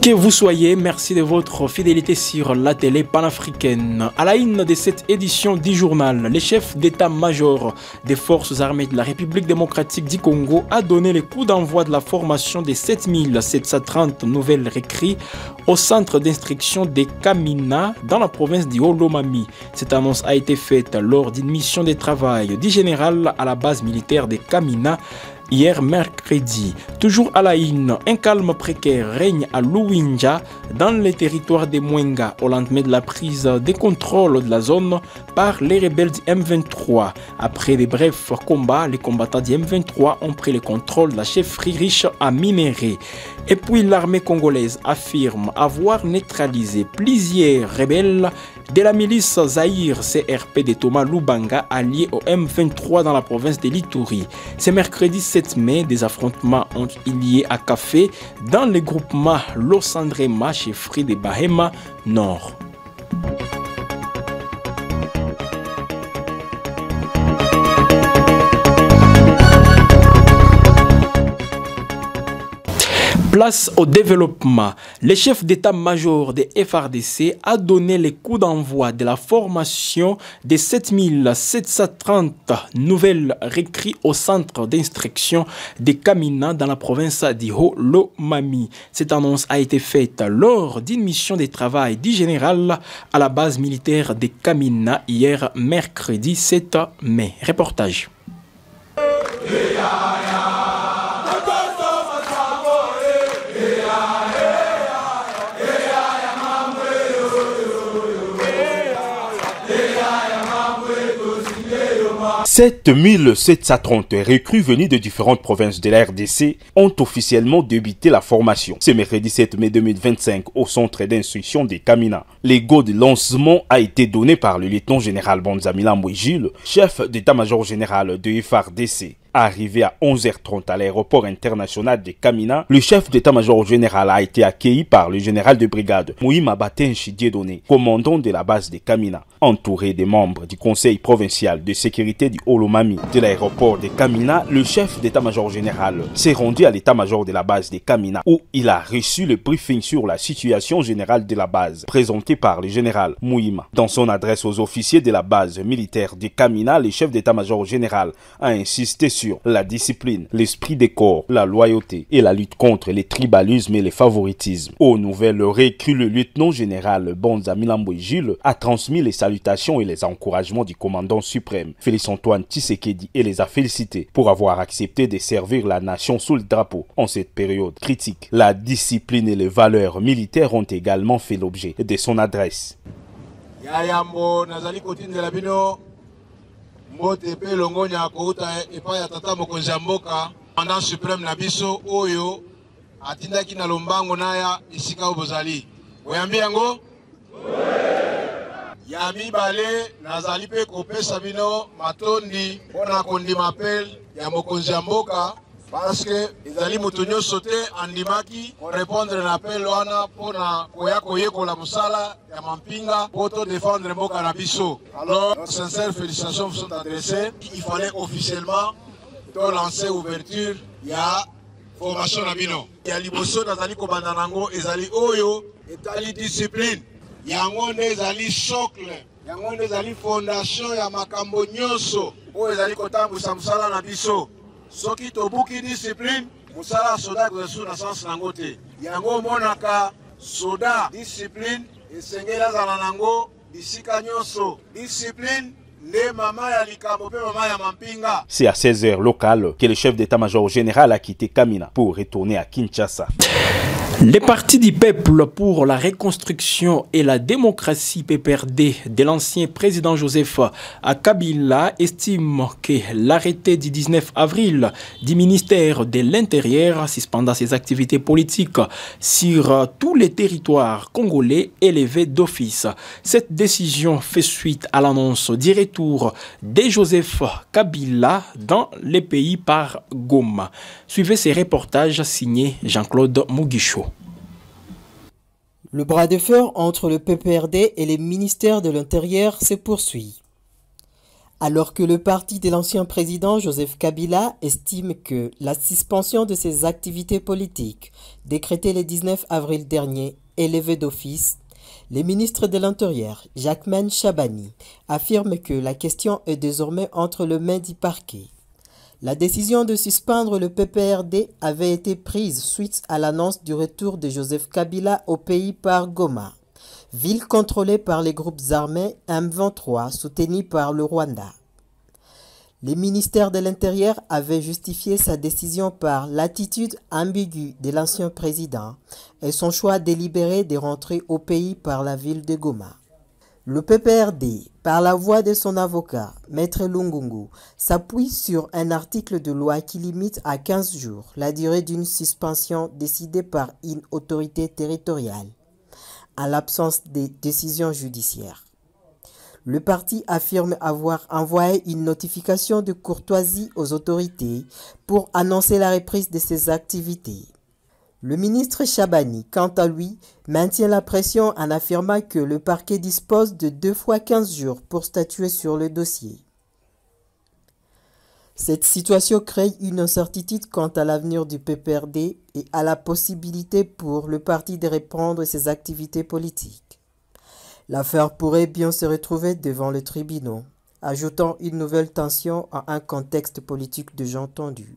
Que vous soyez, merci de votre fidélité sur la télé panafricaine. À la une de cette édition du journal, le chef d'état-major des forces armées de la République démocratique du Congo a donné le coup d'envoi de la formation des 7730 nouvelles recrues au centre d'instruction de Kamina dans la province du Haut-Lomami. Cette annonce a été faite lors d'une mission de travail du général à la base militaire de Kamina hier mercredi. Toujours à la une, un calme précaire règne à Luwinja dans les territoires de Mwenga au lendemain de la prise des contrôles de la zone par les rebelles du M23. Après des brefs combats, les combattants du M23 ont pris le contrôle de la chefferie riche à minerais. Et puis l'armée congolaise affirme avoir neutralisé plusieurs rebelles de la milice Zaïre CRP de Thomas Lubanga alliés au M23 dans la province de l'Ituri. Ce mercredi 7 mai, des affrontements ont eu lieu à Café dans le groupement Losandrema chefferie de Bahema Nord. Place au développement. Le chef d'état-major des FARDC a donné le coup d'envoi de la formation des 7730 nouvelles recrues au centre d'instruction de Kamina dans la province du Haut-Lomami. Cette annonce a été faite lors d'une mission de travail du général à la base militaire de Kamina hier mercredi 7 mai. Reportage. 7730 recrues venues de différentes provinces de la RDC ont officiellement débuté la formation. Ce mercredi 7 mai 2025 au centre d'instruction de Kamina. Le go de lancement a été donné par le lieutenant-général Bonzamila Mouejil, chef d'état-major général de FARDC. Arrivé à 11h30 à l'aéroport international de Kamina, le chef d'état-major général a été accueilli par le général de brigade Mouima Batenchi Dieudonné, commandant de la base de Kamina, entouré des membres du conseil provincial de sécurité du Haut-Lomami. De l'aéroport de Kamina, le chef d'état-major général s'est rendu à l'état-major de la base de Kamina où il a reçu le briefing sur la situation générale de la base, présenté par le général Mouima. Dans son adresse aux officiers de la base militaire de Kamina, le chef d'état-major général a insisté sur la discipline, l'esprit des corps, la loyauté et la lutte contre les tribalismes et les favoritismes. Aux nouvelles recrues, le lieutenant-général Bonzamila Mouejil a transmis les salutations et les encouragements du commandant suprême, Félix-Antoine Tshisekedi, et les a félicités pour avoir accepté de servir la nation sous le drapeau en cette période critique. La discipline et les valeurs militaires ont également fait l'objet de son adresse. Mbote pe longonya kouta epa ya tata mokonzi ya mboka commandant suprême na biso oyo atindaki na lombango naya isika obozali oyambi yango ya mibale nazali pe kopesa bino matondi mpona kondima appel ya mokonzi ya mboka parce que ezali moto nyonso te andimaki korépondre na appel wana mpona koya koyekola mosala ya mampinga po to défendre mboka na biso. Alors, nos sincères félicitations vous sont adressées. Il fallait officiellement lancer ouverture ya formation na bino. Ya liboso nazali kobanda nango ezali oyo etali discipline. Yango nde ezali socle. Yango nde ezali fondation ya makambo nyonso oyo ezali kotambwisa mosala na biso. Soki tobuki discipline, musala soda kuzesu na sens nango te. Yango monaka soda discipline esengela zala nango bisika nyonso. Discipline ne mama ya likambo pe mama ya mampinga. C'est à 16h locales que le chef d'état-major général a quitté Kamina pour retourner à Kinshasa. Les partis du peuple pour la reconstruction et la démocratie PPRD de l'ancien président Joseph Kabila estiment que l'arrêté du 19 avril du ministère de l'Intérieur suspendant ses activités politiques sur tous les territoires congolais est levé d'office. Cette décision fait suite à l'annonce du retour de Joseph Kabila dans les pays par Goma. Suivez ces reportages signés Jean-Claude Mugisho. Le bras de fer entre le PPRD et les ministères de l'Intérieur se poursuit. Alors que le parti de l'ancien président Joseph Kabila estime que la suspension de ses activités politiques, décrétée le 19 avril dernier, est levée d'office, le ministre de l'Intérieur, Jacquemain Chabani, affirme que la question est désormais entre les mains du parquet. La décision de suspendre le PPRD avait été prise suite à l'annonce du retour de Joseph Kabila au pays par Goma, ville contrôlée par les groupes armés M23 soutenus par le Rwanda. Le ministère de l'Intérieur avait justifié sa décision par l'attitude ambiguë de l'ancien président et son choix délibéré de rentrer au pays par la ville de Goma. Le PPRD, par la voix de son avocat, Maître Lungungu, s'appuie sur un article de loi qui limite à 15 jours la durée d'une suspension décidée par une autorité territoriale, en l'absence de décision judiciaire. Le parti affirme avoir envoyé une notification de courtoisie aux autorités pour annoncer la reprise de ses activités. Le ministre Chabani, quant à lui, maintient la pression en affirmant que le parquet dispose de 2 fois 15 jours pour statuer sur le dossier. Cette situation crée une incertitude quant à l'avenir du PPRD et à la possibilité pour le parti de reprendre ses activités politiques. L'affaire pourrait bien se retrouver devant les tribunaux, ajoutant une nouvelle tension à un contexte politique déjà tendu.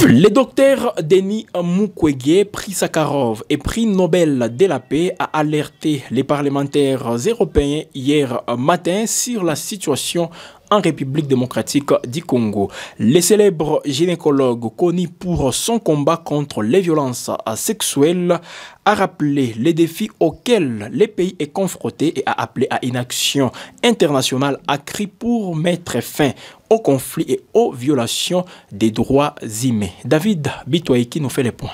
Le docteur Denis Mukwege, prix Sakharov et prix Nobel de la paix, a alerté les parlementaires européens hier matin sur la situation en République démocratique du Congo. Le célèbre gynécologue, connu pour son combat contre les violences sexuelles, a rappelé les défis auxquels le pays est confronté et a appelé à une action internationale accrue pour mettre fin aux conflits et aux violations des droits humains. David Bitwaiki nous fait les points.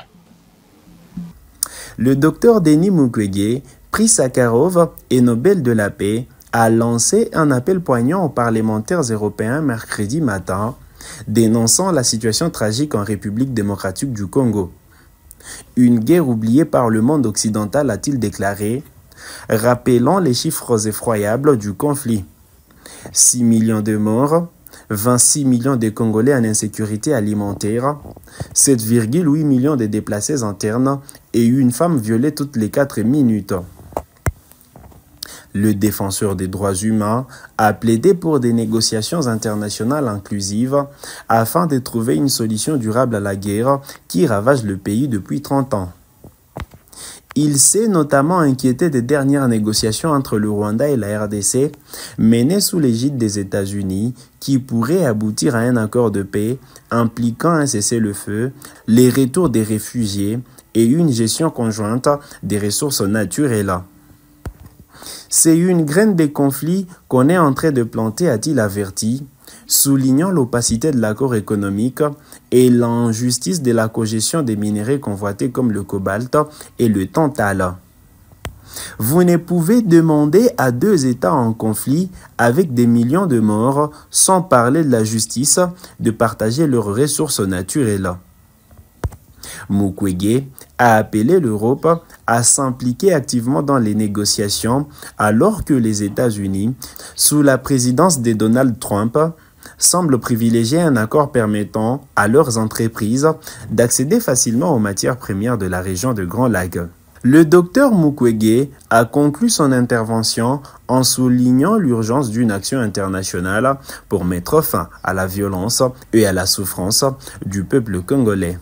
Le docteur Denis Mukwege, prix Sakharov et Nobel de la paix, a lancé un appel poignant aux parlementaires européens mercredi matin, dénonçant la situation tragique en République démocratique du Congo. Une guerre oubliée par le monde occidental, a-t-il déclaré, rappelant les chiffres effroyables du conflit. 6 millions de morts, 26 millions de Congolais en insécurité alimentaire, 7,8 millions de déplacés internes et une femme violée toutes les 4 minutes. Le défenseur des droits humains a plaidé pour des négociations internationales inclusives afin de trouver une solution durable à la guerre qui ravage le pays depuis 30 ans. Il s'est notamment inquiété des dernières négociations entre le Rwanda et la RDC menées sous l'égide des États-Unis qui pourraient aboutir à un accord de paix impliquant un cessez-le-feu, les retours des réfugiés et une gestion conjointe des ressources naturelles. C'est une graine des conflits qu'on est en train de planter, a-t-il averti, soulignant l'opacité de l'accord économique et l'injustice de la cogestion des minéraux convoités comme le cobalt et le tantal. Vous ne pouvez demander à 2 États en conflit avec des millions de morts, sans parler de la justice, de partager leurs ressources naturelles. Mukwege a appelé l'Europe à s'impliquer activement dans les négociations alors que les États-Unis, sous la présidence de Donald Trump, semblent privilégier un accord permettant à leurs entreprises d'accéder facilement aux matières premières de la région de Grand Lac. Le docteur Mukwege a conclu son intervention en soulignant l'urgence d'une action internationale pour mettre fin à la violence et à la souffrance du peuple congolais.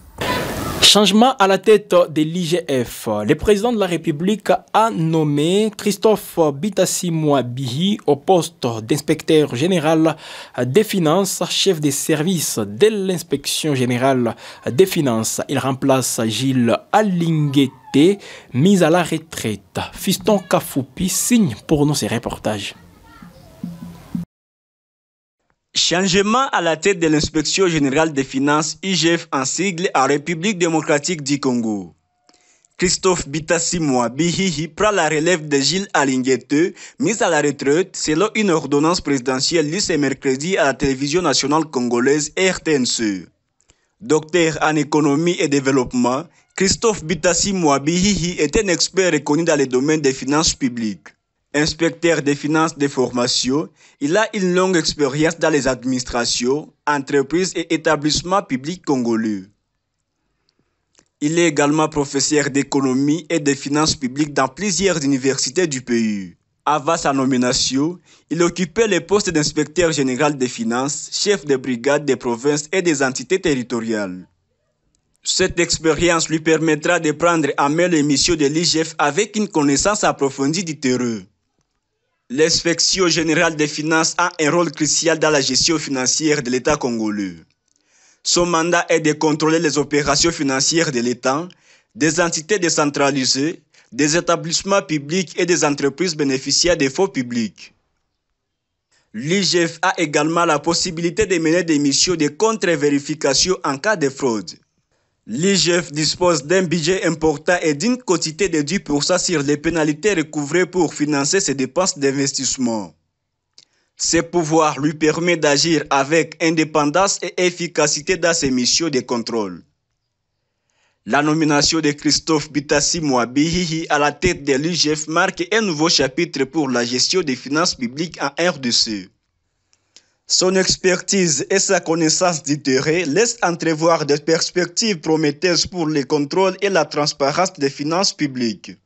Changement à la tête de l'IGF. Le président de la République a nommé Christophe Bitassi-Mouabihi au poste d'inspecteur général des finances, chef des services de l'inspection générale des finances. Il remplace Gilles Alinguete, mis à la retraite. Fiston Kafoupi signe pour nous ces reportages. Changement à la tête de l'inspection générale des finances IGF en sigle en République démocratique du Congo. Christophe Bitassi-Mouabihi prend la relève de Gilles Alinguete, mis à la retraite selon une ordonnance présidentielle lue ce mercredi à la télévision nationale congolaise RTNC. Docteur en économie et développement, Christophe Bitassi-Mouabihi est un expert reconnu dans le domaine des finances publiques. Inspecteur des finances de formation, il a une longue expérience dans les administrations, entreprises et établissements publics congolais. Il est également professeur d'économie et de finances publiques dans plusieurs universités du pays. Avant sa nomination, il occupait le poste d'inspecteur général des finances, chef de brigade des provinces et des entités territoriales. Cette expérience lui permettra de prendre en main les missions de l'IGF avec une connaissance approfondie du terrain. L'inspection générale des finances a un rôle crucial dans la gestion financière de l'État congolais. Son mandat est de contrôler les opérations financières de l'État, des entités décentralisées, des établissements publics et des entreprises bénéficiaires des fonds publics. L'IGF a également la possibilité de mener des missions de contre-vérification en cas de fraude. L'IGF dispose d'un budget important et d'une quotité de 10% sur les pénalités recouvrées pour financer ses dépenses d'investissement. Ce pouvoir lui permet d'agir avec indépendance et efficacité dans ses missions de contrôle. La nomination de Christophe Bitassi Mouabihihi à la tête de l'IGF marque un nouveau chapitre pour la gestion des finances publiques en RDC. Son expertise et sa connaissance du terrain laissent entrevoir des perspectives prometteuses pour le contrôle et la transparence des finances publiques.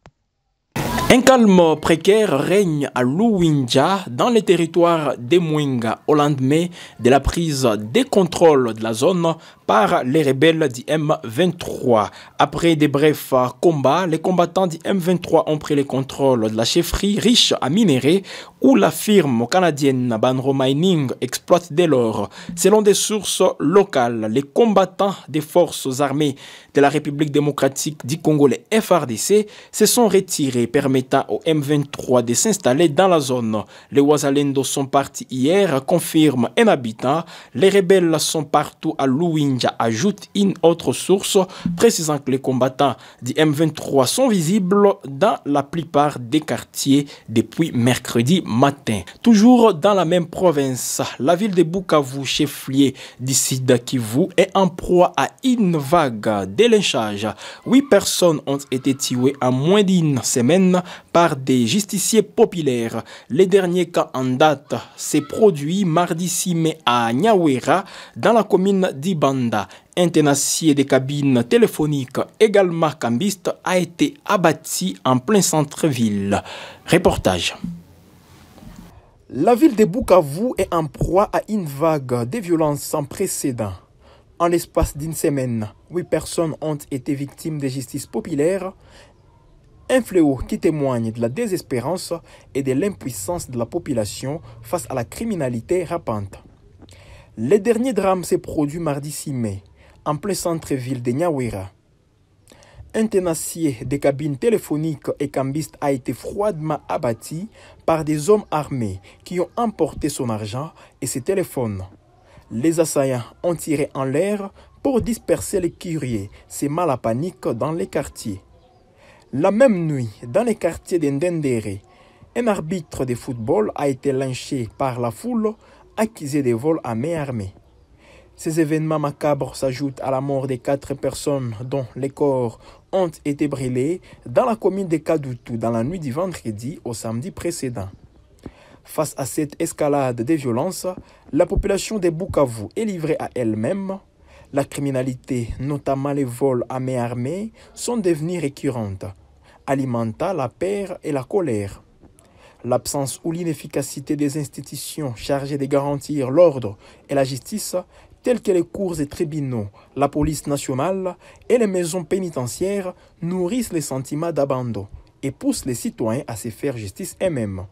Un calme précaire règne à Luwinja, dans les territoires de Mwenga, au lendemain de la prise des contrôles de la zone par les rebelles du M23. Après des brefs combats, les combattants du M23 ont pris le contrôle de la chefferie riche à minerais où la firme canadienne Banro Mining exploite de l'or. Selon des sources locales, les combattants des forces armées de la République démocratique du Congo, les FARDC, se sont retirés, permettant au M23 de s'installer dans la zone. Les Wazalendo sont partis hier, confirme un habitant. Les rebelles sont partout à Luwinja, ajoute une autre source, précisant que les combattants du M23 sont visibles dans la plupart des quartiers depuis mercredi matin. Toujours dans la même province, la ville de Bukavu, chef-lieu du Sud Kivu, est en proie à une vague de lynchage. 8 personnes ont été tuées en moins d'une semaine par des justiciers populaires. Le dernier cas en date s'est produit mardi 6 mai à Nyawera, dans la commune d'Ibanda. Un tenancier des cabines téléphoniques, également cambiste, a été abattu en plein centre-ville. Reportage. La ville de Bukavu est en proie à une vague de violences sans précédent. En l'espace d'une semaine, 8 personnes ont été victimes de justice populaire, un fléau qui témoigne de la désespérance et de l'impuissance de la population face à la criminalité rampante. Le dernier drame s'est produit mardi 6 mai, en plein centre-ville de Nyawera. Un tenancier des cabines téléphoniques et cambistes a été froidement abattu par des hommes armés qui ont emporté son argent et ses téléphones. Les assaillants ont tiré en l'air pour disperser les curieux, sémant la panique dans les quartiers. La même nuit, dans les quartiers d'Ndendere, un arbitre de football a été lynché par la foule accusé de vol à main armée. Ces événements macabres s'ajoutent à la mort de 4 personnes dont les corps ont été brûlés dans la commune de Kadutu dans la nuit du vendredi au samedi précédent. Face à cette escalade de violence, la population de Bukavu est livrée à elle-même. La criminalité, notamment les vols à main armée, sont devenues récurrentes, alimentant la peur et la colère. L'absence ou l'inefficacité des institutions chargées de garantir l'ordre et la justice, telles que les cours et tribunaux, la police nationale et les maisons pénitentiaires, nourrissent les sentiments d'abandon et poussent les citoyens à se faire justice eux-mêmes.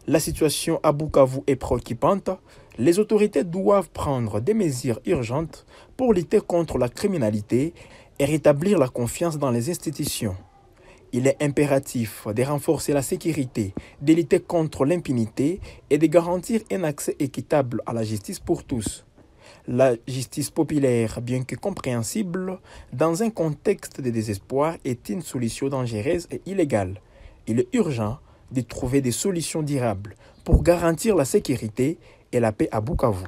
La situation à Bukavu est préoccupante. Les autorités doivent prendre des mesures urgentes pour lutter contre la criminalité et rétablir la confiance dans les institutions. Il est impératif de renforcer la sécurité, de lutter contre l'impunité et de garantir un accès équitable à la justice pour tous. La justice populaire, bien que compréhensible, dans un contexte de désespoir, est une solution dangereuse et illégale. Il est urgent de trouver des solutions durables pour garantir la sécurité et la paix à Bukavu.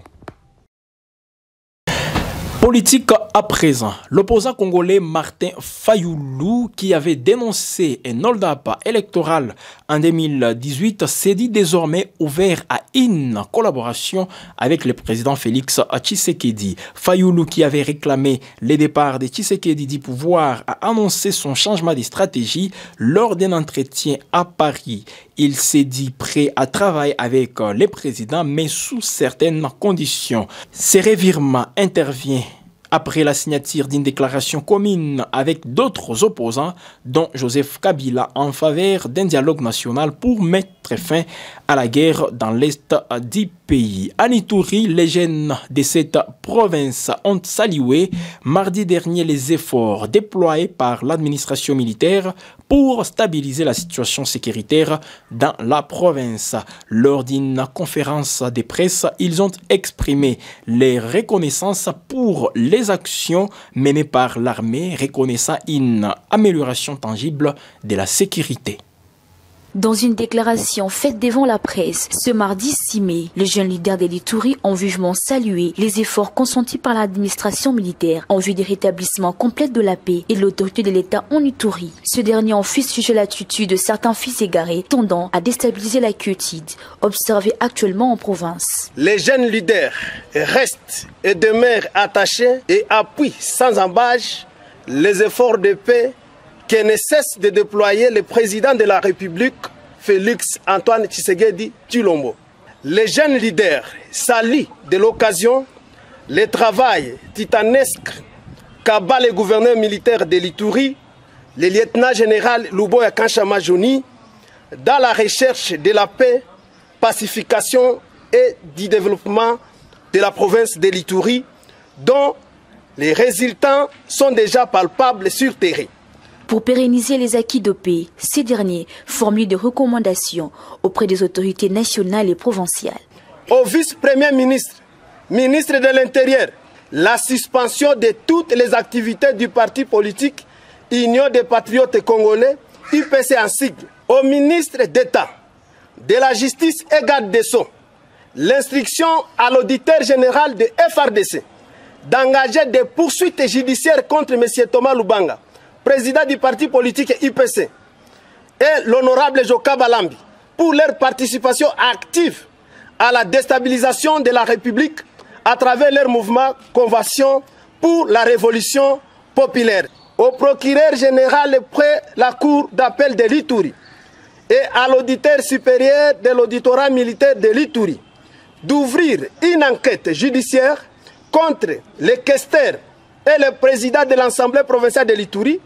Politique à présent. L'opposant congolais Martin Fayoulou, qui avait dénoncé un hold-up électoral en 2018, s'est dit désormais ouvert à une collaboration avec le président Félix Tshisekedi. Fayoulou, qui avait réclamé le départ de Tshisekedi du pouvoir, a annoncé son changement de stratégie lors d'un entretien à Paris. Il s'est dit prêt à travailler avec les présidents, mais sous certaines conditions. Ce revirement intervient après la signature d'une déclaration commune avec d'autres opposants, dont Joseph Kabila, en faveur d'un dialogue national pour mettre fin à la guerre dans l'est du pays. À Ituri, les jeunes de cette province ont salué mardi dernier les efforts déployés par l'administration militaire pour stabiliser la situation sécuritaire dans la province. Lors d'une conférence de presse, ils ont exprimé leur reconnaissance pour les actions menées par l'armée, reconnaissant une amélioration tangible de la sécurité. Dans une déclaration faite devant la presse ce mardi 6 mai, les jeunes leaders de l'Ituri ont vivement salué les efforts consentis par l'administration militaire en vue du rétablissement complet de la paix et de l'autorité de l'État en Ituri. Ce dernier en fit sujet l'attitude de certains fils égarés tendant à déstabiliser la quiétude observée actuellement en province. Les jeunes leaders restent et demeurent attachés et appuient sans embâche les efforts de paix que ne cesse de déployer le président de la République, Félix Antoine Tshisekedi Tshilombo. Les jeunes leaders saluent de l'occasion le travail titanesque qu'a le gouverneur militaire de l'Ituri, le lieutenant-général Luboya Kanchama Joni, dans la recherche de la paix, pacification et du développement de la province de l'Ituri, dont les résultats sont déjà palpables sur terrain. Pour pérenniser les acquis de paix, ces derniers formulent des recommandations auprès des autorités nationales et provinciales. Au vice-premier ministre, ministre de l'Intérieur, la suspension de toutes les activités du parti politique Union des Patriotes Congolais, UPC en sigle. Au ministre d'État, de la Justice et Garde des Sceaux, l'instruction à l'auditeur général de FRDC d'engager des poursuites judiciaires contre M. Thomas Lubanga, président du parti politique IPC, et l'honorable Joka Balambi, pour leur participation active à la déstabilisation de la République à travers leur mouvement Convention pour la Révolution populaire. Au procureur général près la Cour d'appel de l'Ituri et à l'auditeur supérieur de l'auditorat militaire de l'Ituri d'ouvrir une enquête judiciaire contre les questeurs et le président de l'Assemblée provinciale de l'Ituri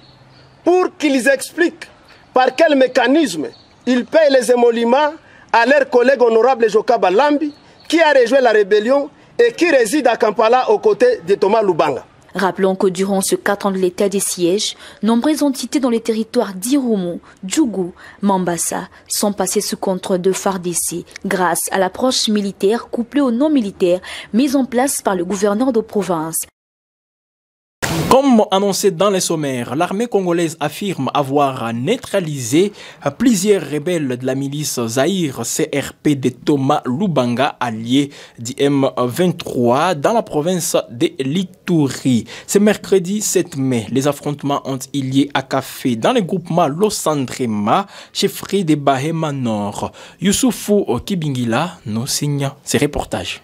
pour qu'ils expliquent par quel mécanisme ils payent les émoluments à leur collègue honorable Joka Balambi qui a rejoint la rébellion et qui réside à Kampala aux côtés de Thomas Lubanga. Rappelons que durant ce 4 ans de l'état des sièges, nombreuses entités dans les territoires d'Irumu, Djougou, Mambasa sont passées sous contrôle de FARDC grâce à l'approche militaire couplée aux non-militaires mise en place par le gouverneur de province. Comme annoncé dans les sommaires, l'armée congolaise affirme avoir neutralisé plusieurs rebelles de la milice Zaïre CRP de Thomas Lubanga, allié du M23 dans la province de l'Ituri. Ce mercredi 7 mai, les affrontements ont eu lieu à Café dans le groupement Losandrema, chefferie de Bahema Nord. Youssoufou Kibingila nous signe ces reportages.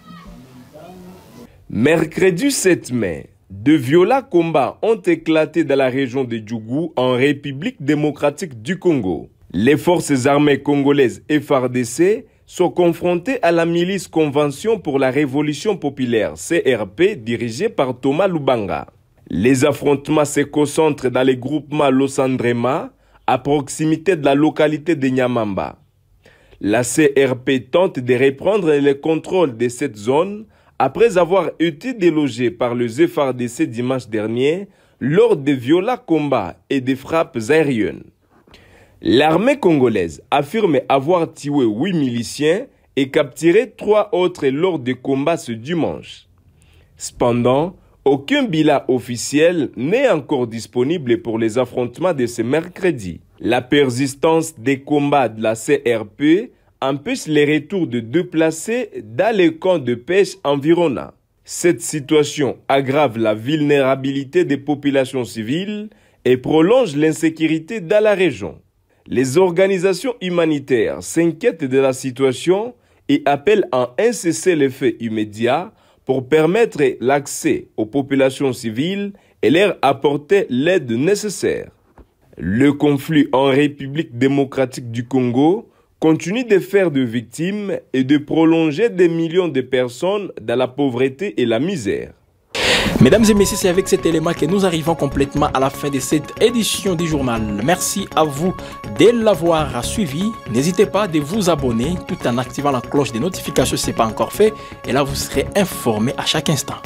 Mercredi 7 mai, de violents combats ont éclaté dans la région de Djougou en République démocratique du Congo. Les forces armées congolaises FARDC sont confrontées à la milice Convention pour la Révolution populaire CRP dirigée par Thomas Lubanga. Les affrontements se concentrent dans les groupements Losandrema à proximité de la localité de Nyamamba. La CRP tente de reprendre le contrôle de cette zone après avoir été délogé par le FARDC dimanche dernier lors de violents combats et de frappes aériennes. L'armée congolaise affirme avoir tué 8 miliciens et capturé 3 autres lors des combats ce dimanche. Cependant, aucun bilan officiel n'est encore disponible pour les affrontements de ce mercredi. La persistance des combats de la CRP empêche les retours de déplacés dans les camps de pêche environnants. Cette situation aggrave la vulnérabilité des populations civiles et prolonge l'insécurité dans la région. Les organisations humanitaires s'inquiètent de la situation et appellent à un cessez-le-feu immédiat pour permettre l'accès aux populations civiles et leur apporter l'aide nécessaire. Le conflit en République démocratique du Congo continue de faire de victimes et de prolonger des millions de personnes dans la pauvreté et la misère. Mesdames et messieurs, c'est avec cet élément que nous arrivons complètement à la fin de cette édition du journal. Merci à vous de l'avoir suivi. N'hésitez pas de vous abonner tout en activant la cloche des notifications si ce n'est pas encore fait. Et là, vous serez informé à chaque instant.